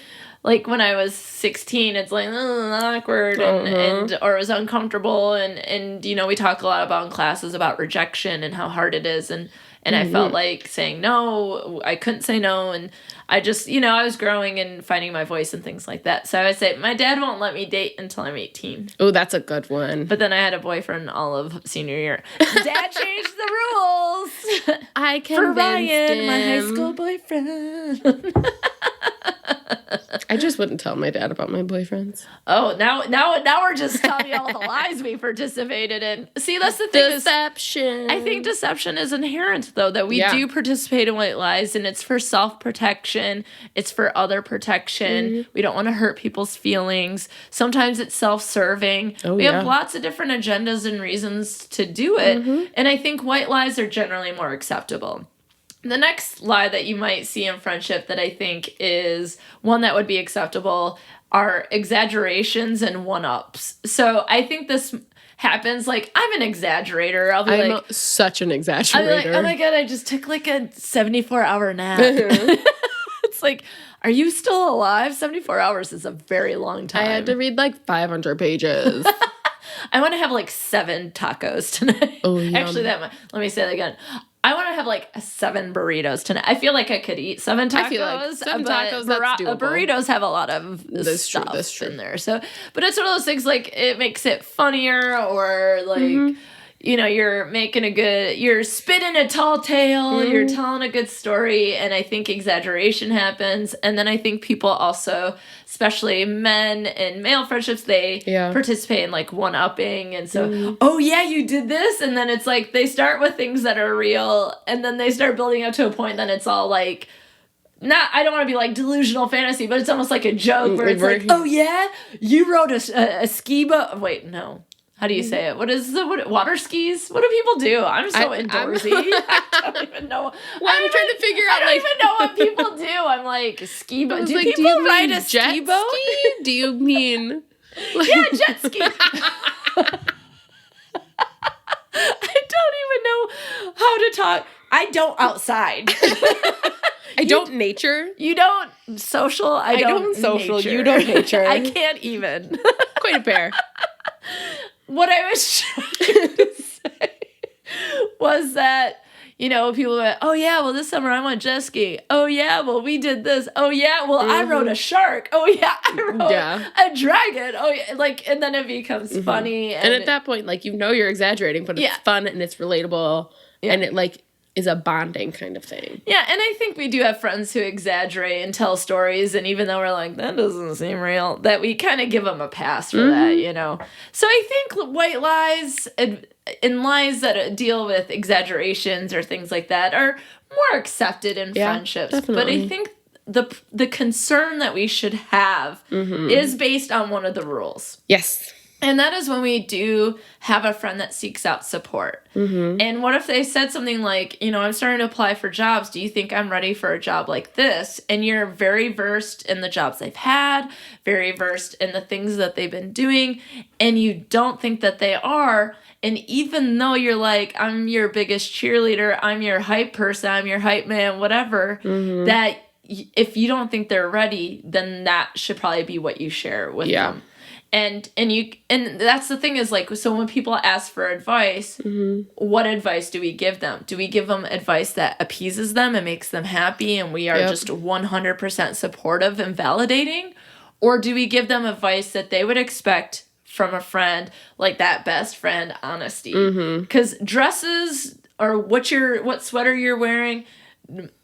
Like, when I was 16, it's like, awkward and or it was uncomfortable. And we talk a lot about in classes about rejection and how hard it is. And I felt like saying no, I couldn't say no. And I just, I was growing and finding my voice and things like that. So I would say, my dad won't let me date until I'm 18. Oh, that's a good one. But then I had a boyfriend all of senior year. Dad changed the rules. I convinced for Ryan, him. my high school boyfriend. I just wouldn't tell my dad about my boyfriends. Oh, now we're just telling you all the lies we participated in. See, that's the thing. Deception. I think deception is inherent, though, that we do participate in white lies, and it's for self-protection. It's for other protection. We don't want to hurt people's feelings. Sometimes it's self-serving. We have lots of different agendas and reasons to do it, and I think white lies are generally more acceptable. The next lie that you might see in friendship that I think is one that would be acceptable are exaggerations and one-ups. So I think this happens, like, I'm an exaggerator. I'm such an exaggerator. I'll be like, oh my God, I just took like a 74-hour nap. It's like, are you still alive? 74 hours is a very long time. I had to read like 500 pages. I want to have like 7 tacos tonight. Oh, yum. Actually, let me say that again. I want to have like 7 burritos tonight. I feel like I could eat 7 tacos. I feel like 7 tacos, that's doable. Burritos have a lot of stuff in there. So, but it's one of those things, like, it makes it funnier, or like, you're you're spitting a tall tale, you're telling a good story, and I think exaggeration happens. And then I think people also, especially men and male friendships, they participate in like one-upping. And so, oh yeah, you did this. And then it's like they start with things that are real, and then they start building up to a point, then it's all like, I don't want to be like delusional fantasy, but it's almost like a joke where it's like, oh yeah, you rode a ski boat. Wait, no. How do you say it? What water skis? What do people do? I'm so outdoorsy. I don't even know. I'm trying to figure out. I don't even know what people do. I'm like, ski boat. Do people ride a ski boat? Do you mean? Yeah, jet ski. I don't even know how to talk. I don't outside. I don't nature. You don't social. I don't social. Nature. You don't nature. I can't even. Quite a pair. What I was trying to say was that, people went, oh yeah, well this summer I went jet ski. Oh yeah, well we did this. Oh yeah, well I rode a shark. Oh yeah, I rode a dragon. Oh yeah, like, and then it becomes funny. And at that point, like, you're exaggerating, but it's fun and it's relatable. Yeah. And it, like, is a bonding kind of thing. Yeah, and I think we do have friends who exaggerate and tell stories, and even though we're like, that doesn't seem real, that we kind of give them a pass for that, you know? So I think white lies and lies that deal with exaggerations or things like that are more accepted in friendships. Definitely. But I think the concern that we should have is based on one of the rules. Yes. And that is when we do have a friend that seeks out support. And what if they said something like, you know, I'm starting to apply for jobs. Do you think I'm ready for a job like this? And you're very versed in the jobs they've had, very versed in the things that they've been doing, and you don't think that they are. And even though you're like, I'm your biggest cheerleader, I'm your hype person, I'm your hype man, whatever, that if you don't think they're ready, then that should probably be what you share with them. And that's the thing is like, so when people ask for advice, what advice do we give them? Do we give them advice that appeases them and makes them happy and we are just 100% supportive and validating? Or do we give them advice that they would expect from a friend, like that best friend honesty? Because dresses or what sweater you're wearing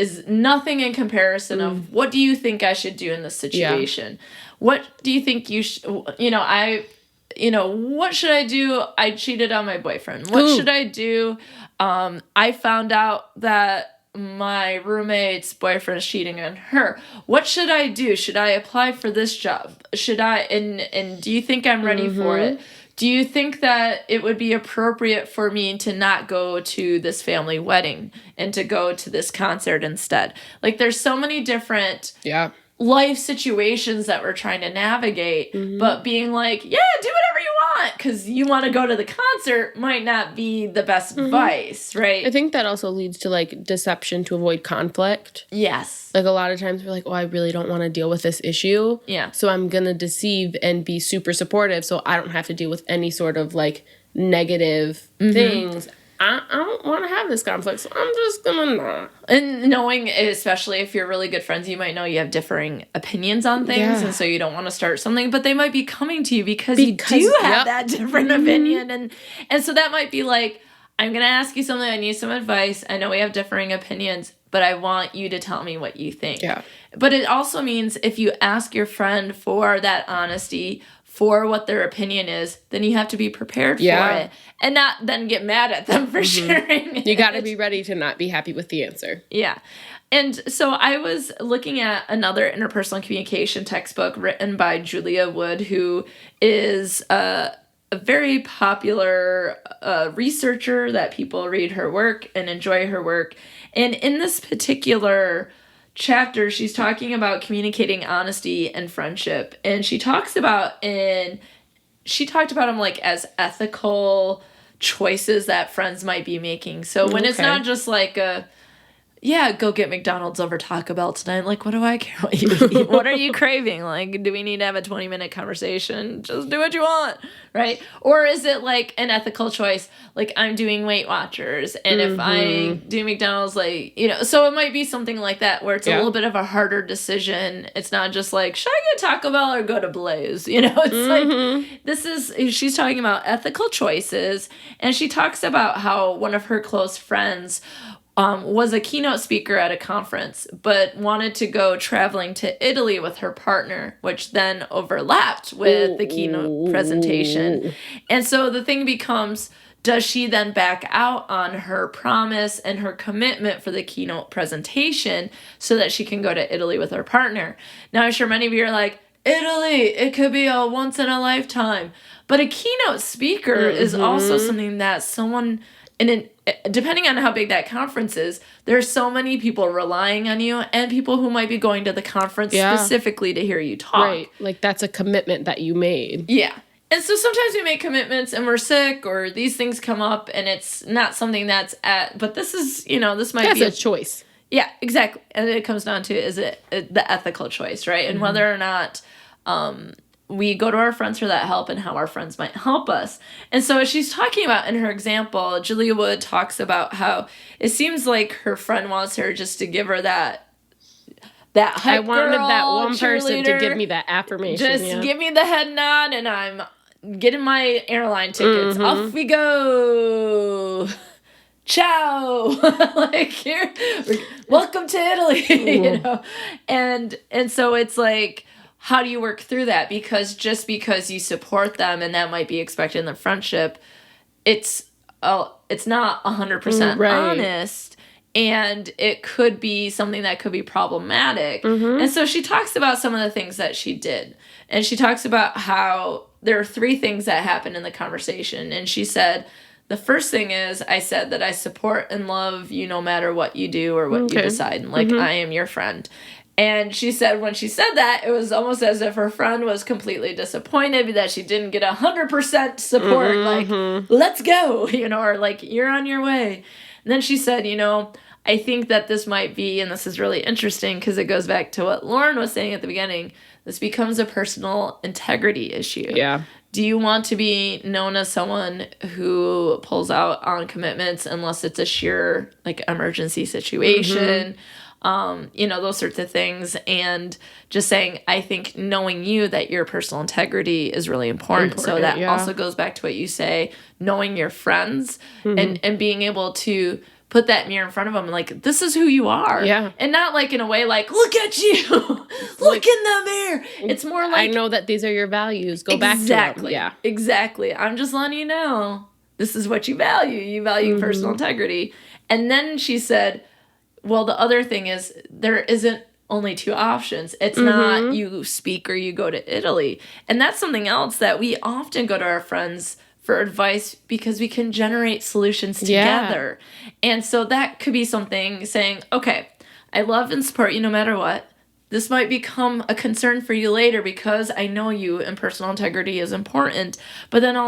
is nothing in comparison of what do you think I should do in this situation? What do you think what should I do? I cheated on my boyfriend. What should I do? I found out that my roommate's boyfriend is cheating on her. What should I do? Should I apply for this job? Should I, and do you think I'm ready for it? Do you think that it would be appropriate for me to not go to this family wedding and to go to this concert instead? Like, there's so many different life situations that we're trying to navigate, but being like, yeah, do whatever you want because you want to go to the concert might not be the best advice, right? I think that also leads to, like, deception to avoid conflict. Yes. Like, a lot of times we're like, oh, I really don't want to deal with this issue. Yeah. So I'm going to deceive and be super supportive so I don't have to deal with any sort of, like, negative things. I don't want to have this conflict, so I'm just gonna not. And knowing, especially if you're really good friends, you might know you have differing opinions on things, and so you don't want to start something, but they might be coming to you because you do have that different opinion, and so that might be like, I'm gonna ask you something, I need some advice, I know we have differing opinions, but I want you to tell me what you think. Yeah. But it also means if you ask your friend for that honesty, for what their opinion is, then you have to be prepared for it and not then get mad at them for sharing it. You got to be ready to not be happy with the answer. Yeah. And so I was looking at another interpersonal communication textbook written by Julia Wood, who is a very popular researcher that people read her work and enjoy her work. And in this particular chapter, she's talking about communicating honesty and friendship, and she talked about them like as ethical choices that friends might be making. So when it's not just like go get McDonald's over Taco Bell tonight. Like, what do I care what you eat? What are you craving? Like, do we need to have a 20-minute conversation? Just do what you want, right? Or is it like an ethical choice? Like, I'm doing Weight Watchers, and if I do McDonald's, like, so it might be something like that where it's a little bit of a harder decision. It's not just like, should I get Taco Bell or go to Blaze? It's like, she's talking about ethical choices, and she talks about how one of her close friends was a keynote speaker at a conference, but wanted to go traveling to Italy with her partner, which then overlapped with the keynote presentation. And so the thing becomes, does she then back out on her promise and her commitment for the keynote presentation so that she can go to Italy with her partner? Now, I'm sure many of you are like, Italy, it could be a once in a lifetime. But a keynote speaker is also something that someone... And depending on how big that conference is, there's so many people relying on you and people who might be going to the conference specifically to hear you talk. Right. Like, that's a commitment that you made. Yeah. And so sometimes we make commitments and we're sick or these things come up and it's not something that's but this is, this might be a choice. Yeah, exactly. And it comes down to, is it the ethical choice, right? And whether or not... we go to our friends for that help and how our friends might help us. And so she's talking about, in her example, Julia Wood talks about how it seems like her friend wants her just to give her that hype I wanted girl, that one person to cheerleader. give me that affirmation. Just give me the head nod and I'm getting my airline tickets. Off we go. ciao, like here, welcome to Italy, you know, and so it's like, how do you work through that? Because just because you support them and that might be expected in the friendship, it's not 100% honest, and it could be something that could be problematic. And so she talks about some of the things that she did, and she talks about how there are 3 things that happened in the conversation, and she said, the first thing is, I said that I support and love you no matter what you do or what you decide. And, like, I am your friend. And she said when she said that, it was almost as if her friend was completely disappointed that she didn't get 100% support. Like, let's go, you know, or like, you're on your way. And then she said, you know, I think that this might be, and this is really interesting because it goes back to what Lauren was saying at the beginning, this becomes a personal integrity issue. Yeah. Do you want to be known as someone who pulls out on commitments unless it's a sheer, like, emergency situation? You know, those sorts of things. And just saying, I think knowing you, that your personal integrity is really important. So that also goes back to what you say, knowing your friends and being able to put that mirror in front of them, like, this is who you are. Yeah. And not, like, in a way like, look at you. Look in the mirror. It's more like, I know that these are your values. Go back to them. Yeah. Exactly. I'm just letting you know, this is what you value. You value personal integrity. And then she said, well, the other thing is, there isn't only 2 options. It's not you speak or you go to Italy. And that's something else that we often go to our friends for advice because we can generate solutions together. And so that could be something saying, okay, I love and support you no matter what. This might become a concern for you later because I know you and personal integrity is important. But then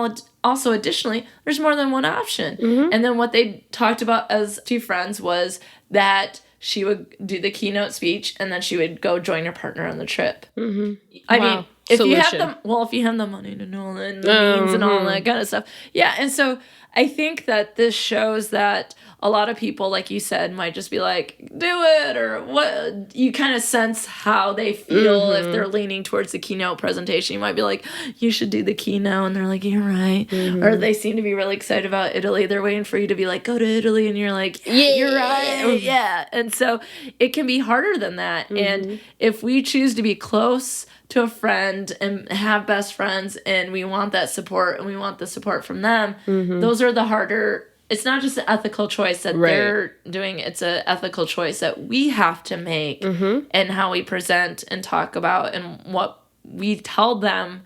also additionally, there's more than one option. And then what they talked about as 2 friends was that she would do the keynote speech and then she would go join her partner on the trip. I mean, if you have the money to know and the means and all that kind of stuff. Yeah, and so I think that this shows that a lot of people, like you said, might just be like, do it, or what. You kind of sense how they feel if they're leaning towards the keynote presentation. You might be like, you should do the keynote, and they're like, you're right. Or they seem to be really excited about Italy. They're waiting for you to be like, go to Italy, and you're like, yeah, you're right. Yeah, and so it can be harder than that. And if we choose to be close to a friend and have best friends and we want that support and we want the support from them, those are the harder. It's not just an ethical choice that they're doing, it's an ethical choice that we have to make and how we present and talk about and what we tell them,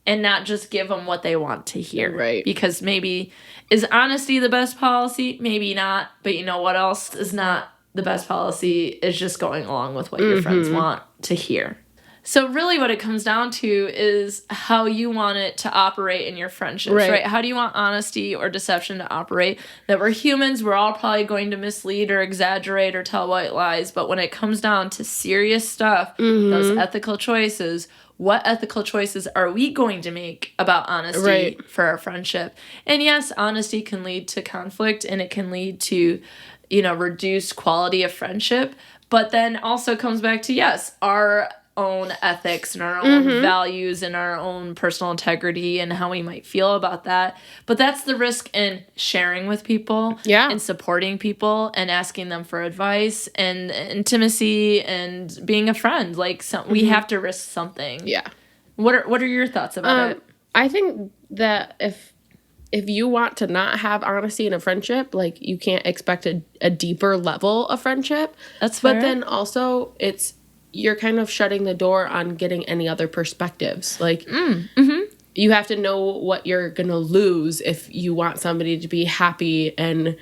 and not just give them what they want to hear. Because maybe, is honesty the best policy? Maybe not. But you know what else is not the best policy? Is just going along with what your friends want to hear. So really what it comes down to is how you want it to operate in your friendships, right? How do you want honesty or deception to operate? That we're humans, we're all probably going to mislead or exaggerate or tell white lies. But when it comes down to serious stuff, those ethical choices, what ethical choices are we going to make about honesty for our friendship? And yes, honesty can lead to conflict and it can lead to, you know, reduced quality of friendship. But then also comes back to, yes, our own ethics and our own values and our own personal integrity and how we might feel about that. But that's the risk in sharing with people and supporting people and asking them for advice and intimacy and being a friend. Like, we have to risk something. Yeah. What are your thoughts about it? I think that if you want to not have honesty in a friendship, like, you can't expect a deeper level of friendship. That's fair. But then also you're kind of shutting the door on getting any other perspectives. Like, you have to know what you're going to lose if you want somebody to be happy and,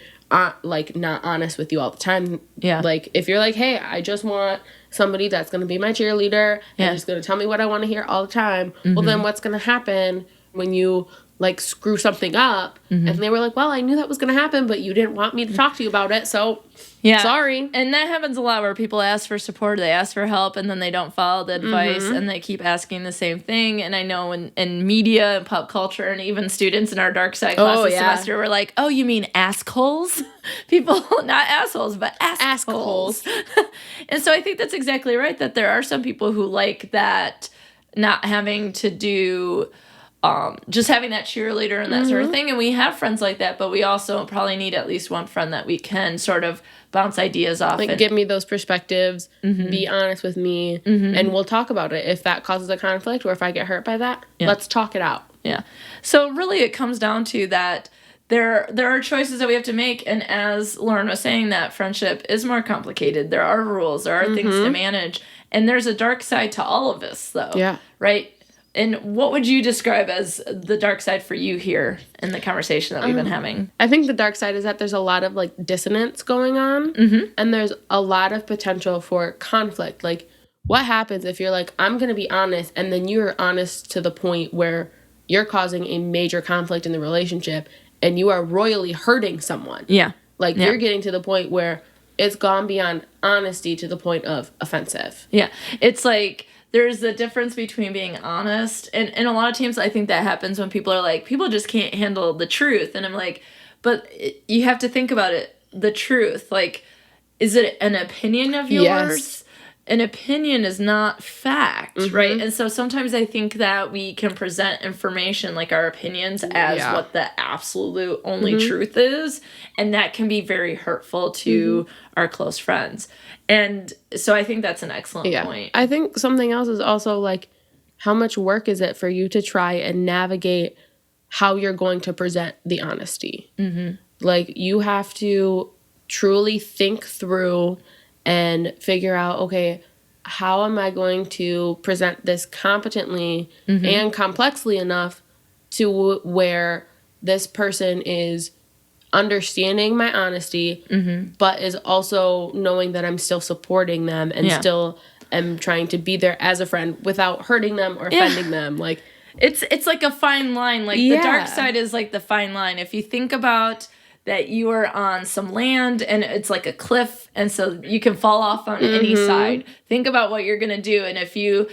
like, not honest with you all the time. Yeah. Like, if you're like, hey, I just want somebody that's going to be my cheerleader and just going to tell me what I want to hear all the time. Well, then what's going to happen when you, like, screw something up? And they were like, well, I knew that was going to happen, but you didn't want me to talk to you about it, so... Yeah. Sorry. And that happens a lot where people ask for support, they ask for help, and then they don't follow the advice, and they keep asking the same thing. And I know in media and pop culture, and even students in our dark side class this semester were like, oh, you mean assholes? People, not assholes, but assholes. And so I think that's exactly right, that there are some people who like that not having to do just having that cheerleader and that sort of thing. And we have friends like that, but we also probably need at least one friend that we can sort of bounce ideas off. Like, give me those perspectives, be honest with me, and we'll talk about it. If that causes a conflict or if I get hurt by that, let's talk it out. Yeah. So really it comes down to that there are choices that we have to make. And as Lauren was saying, that friendship is more complicated. There are rules. There are things to manage. And there's a dark side to all of this, though. Yeah. Right? And what would you describe as the dark side for you here in the conversation that we've been having? I think the dark side is that there's a lot of, like, dissonance going on. And there's a lot of potential for conflict. Like, what happens if you're like, I'm going to be honest, and then you're honest to the point where you're causing a major conflict in the relationship, and you are royally hurting someone. Yeah. Like, you're getting to the point where it's gone beyond honesty to the point of offensive. Yeah. It's like, there's a difference between being honest, and a lot of times I think that happens when people are like, people just can't handle the truth. And I'm like, but you have to think about it, the truth. Like, is it an opinion of yours? Yes. An opinion is not fact, right? And so sometimes I think that we can present information, like our opinions, as what the absolute only truth is. And that can be very hurtful to our close friends. And so I think that's an excellent point. I think something else is also, like, how much work is it for you to try and navigate how you're going to present the honesty? Like, you have to truly think through and figure out, okay, how am I going to present this competently and complexly enough to where this person is understanding my honesty, but is also knowing that I'm still supporting them and still am trying to be there as a friend without hurting them or offending them. Like, it's like a fine line. Like, the dark side is like the fine line. If you think about that you are on some land and it's like a cliff, and so you can fall off on any side. Think about what you're going to do. And if you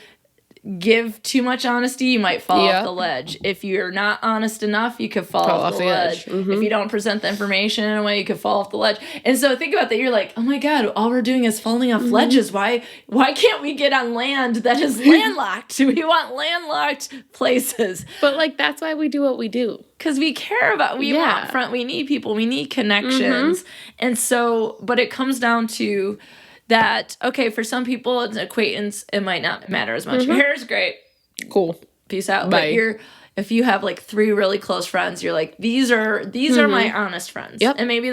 give too much honesty, you might fall off the ledge. If you're not honest enough, you could fall off the ledge. If you don't present the information in a way, you could fall off the ledge. And so think about that. You're like, oh my God, all we're doing is falling off ledges. Why can't we get on land that is landlocked? We want landlocked places. But, like, that's why we do what we do. Because we care about, we need people, we need connections. And so, but it comes down to that, okay, for some people, it's an acquaintance, it might not matter as much. Your hair is great. Cool. Peace out. Bye. But if you have, like, 3 really close friends, you're like, these are my honest friends. Yep. And maybe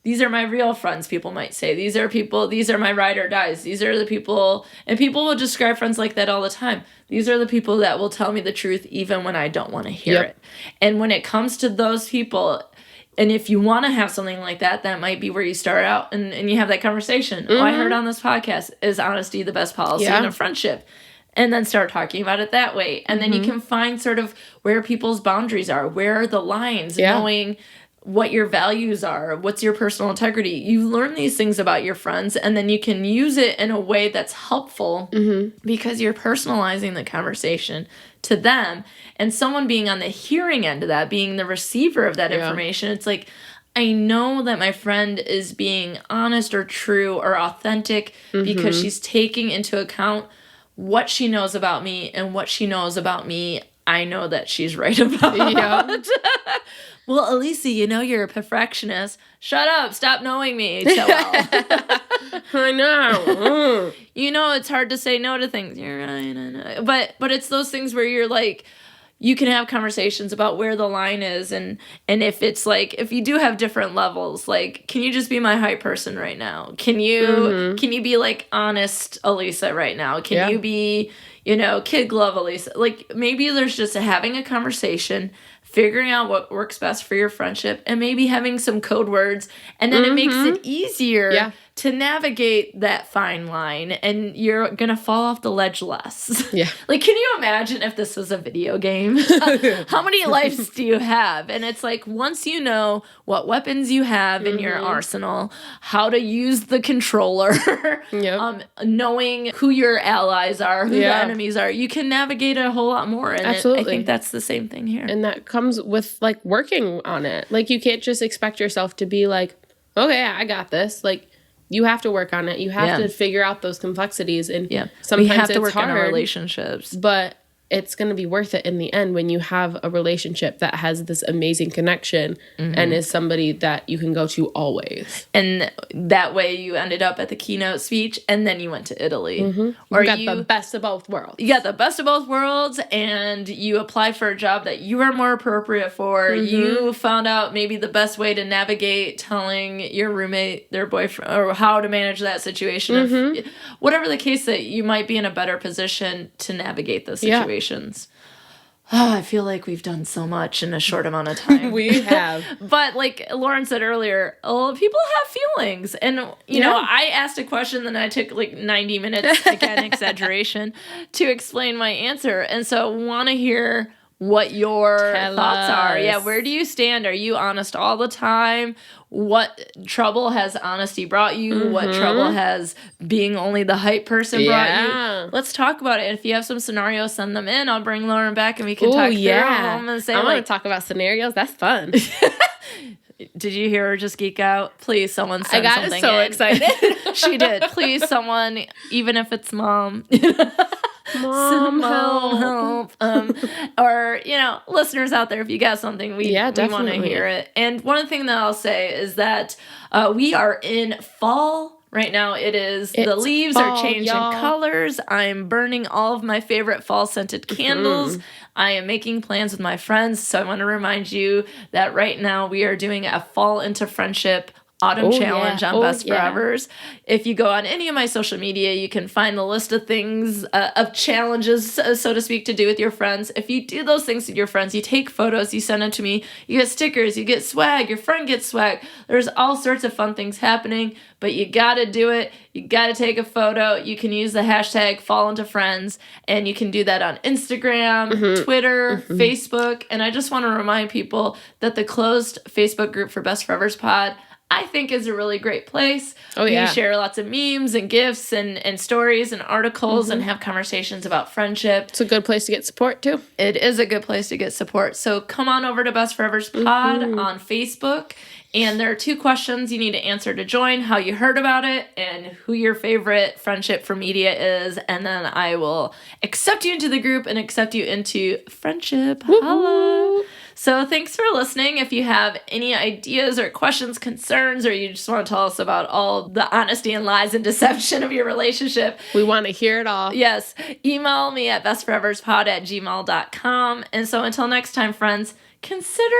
these are my real friends, people might say. These are my ride or dies. These are the people, and people will describe friends like that all the time. These are the people that will tell me the truth even when I don't want to hear it. And when it comes to those people, and if you want to have something like that, that might be where you start out and you have that conversation. Oh, I heard on this podcast, is honesty the best policy in a friendship? And then start talking about it that way. And then you can find sort of where people's boundaries are, where are the lines, knowing what your values are, what's your personal integrity. You learn these things about your friends, and then you can use it in a way that's helpful because you're personalizing the conversation to them. And someone being on the hearing end of that, being the receiver of that information, it's like, I know that my friend is being honest or true or authentic because she's taking into account what she knows about me, and what she knows about me, I know that she's right about. Well, Alysa, you know you're a perfectionist. Shut up. Stop knowing me so well. I know. You know it's hard to say no to things. You're right, I know. But it's those things where you're like, you can have conversations about where the line is, and if it's like, if you do have different levels, like, can you just be my hype person right now? Can you be like honest Alysa right now? Can you be, kid glove Alysa? Like, maybe there's just having a conversation, figuring out what works best for your friendship, and maybe having some code words, and then it makes it easier to navigate that fine line, and you're gonna fall off the ledge less. Like, can you imagine if this was a video game? How many lives do you have? And it's like, once you know what weapons you have in your arsenal, how to use the controller, knowing who your allies are, who the enemies are, you can navigate a whole lot more. And I think that's the same thing here. And that comes with, like, working on it. Like, you can't just expect yourself to be like, okay, I got this. Like, you have to work on it. You have to figure out those complexities. And sometimes we have to it's work hard, on our relationships. But it's going to be worth it in the end when you have a relationship that has this amazing connection and is somebody that you can go to always. And that way you ended up at the keynote speech and then you went to Italy. Or you got the best of both worlds. You got the best of both worlds and you applied for a job that you were more appropriate for. You found out maybe the best way to navigate telling your roommate, their boyfriend, or how to manage that situation. If, whatever the case, that you might be in a better position to navigate those situations. Oh, I feel like we've done so much in a short amount of time. We have. But like Lauren said earlier, people have feelings. And, you know, I asked a question, then I took like 90 minutes, again, exaggeration, to explain my answer. And so want to hear what your thoughts are. Yeah, where do you stand? Are you honest all the time? What trouble has honesty brought you? What trouble has being only the hype person brought you? Let's talk about it. If you have some scenarios, send them in. I'll bring Lauren back and we can talk through them and say, I want to talk about scenarios. That's fun. Did you hear her just geek out? Please, someone send something in. I got so excited. She did. Please, someone, even if it's mom. Mom, help. Or, you know, listeners out there, if you got something, we want to hear it. And one thing that I'll say is that we are in fall right now. The leaves are changing colors. I'm burning all of my favorite fall scented candles. I am making plans with my friends. So I want to remind you that right now we are doing a Fall into Friendship Autumn Challenge on Best Forevers. If you go on any of my social media, you can find the list of things, of challenges, so to speak, to do with your friends. If you do those things with your friends, you take photos, you send them to me, you get stickers, you get swag, your friend gets swag. There's all sorts of fun things happening, but you got to do it. You got to take a photo. You can use the hashtag #FallIntoFriends, and you can do that on Instagram, Twitter, Facebook. And I just want to remind people that the closed Facebook group for Best Forevers Pod, I think, is a really great place. You share lots of memes and gifs and stories and articles and have conversations about friendship. It's a good place to get support, too. It is a good place to get support. So come on over to Best Forevers Pod on Facebook. And there are 2 questions you need to answer to join: how you heard about it and who your favorite friendship for media is. And then I will accept you into the group and accept you into friendship. Holla! So thanks for listening. If you have any ideas or questions, concerns, or you just want to tell us about all the honesty and lies and deception of your relationship, we want to hear it all. Yes. Email me at bestforeverspod@gmail.com. And so until next time, friends, consider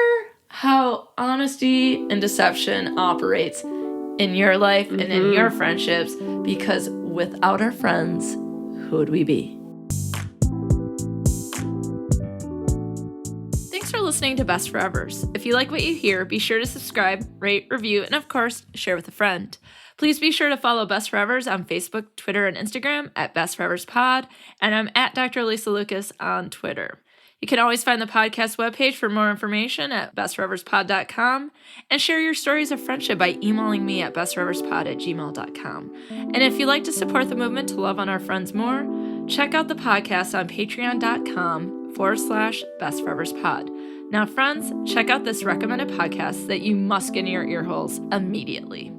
how honesty and deception operates in your life and in your friendships, because without our friends, who would we be? Thanks for listening to Best Forevers. If you like what you hear, be sure to subscribe, rate, review, and of course, share with a friend. Please be sure to follow Best Forevers on Facebook, Twitter, and Instagram at Best Forevers Pod, and I'm at Dr. Alysa Lucas on Twitter. You can always find the podcast webpage for more information at bestforeverspod.com, and share your stories of friendship by emailing me at bestforeverspod@gmail.com. And if you'd like to support the movement to love on our friends more, check out the podcast on patreon.com/bestforeverspod. Now, friends, check out this recommended podcast that you must get in your ear holes immediately.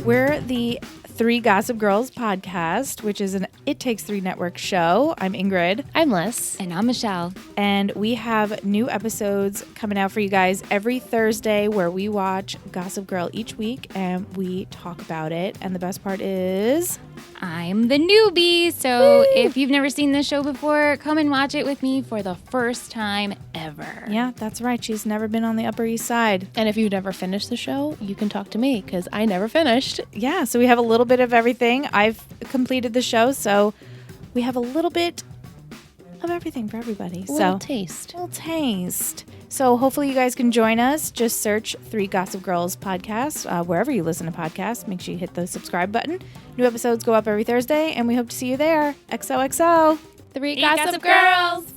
We're the 3 Gossip Girls podcast, which is an It Takes 3 network show. I'm Ingrid. I'm Liz. And I'm Michelle. And we have new episodes coming out for you guys every Thursday, where we watch Gossip Girl each week and we talk about it. And the best part is, I'm the newbie, so if you've never seen this show before, come and watch it with me for the first time ever. Yeah, that's right. She's never been on the Upper East Side. And if you've never finished the show, you can talk to me, because I never finished. Yeah, so we have a little bit of everything. I've completed the show, so we have a little bit of everything for everybody. A little taste. So hopefully you guys can join us. Just search 3 Gossip Girls podcast wherever you listen to podcasts. Make sure you hit the subscribe button. New episodes go up every Thursday, and we hope to see you there. XOXO. 3 Gossip Girls.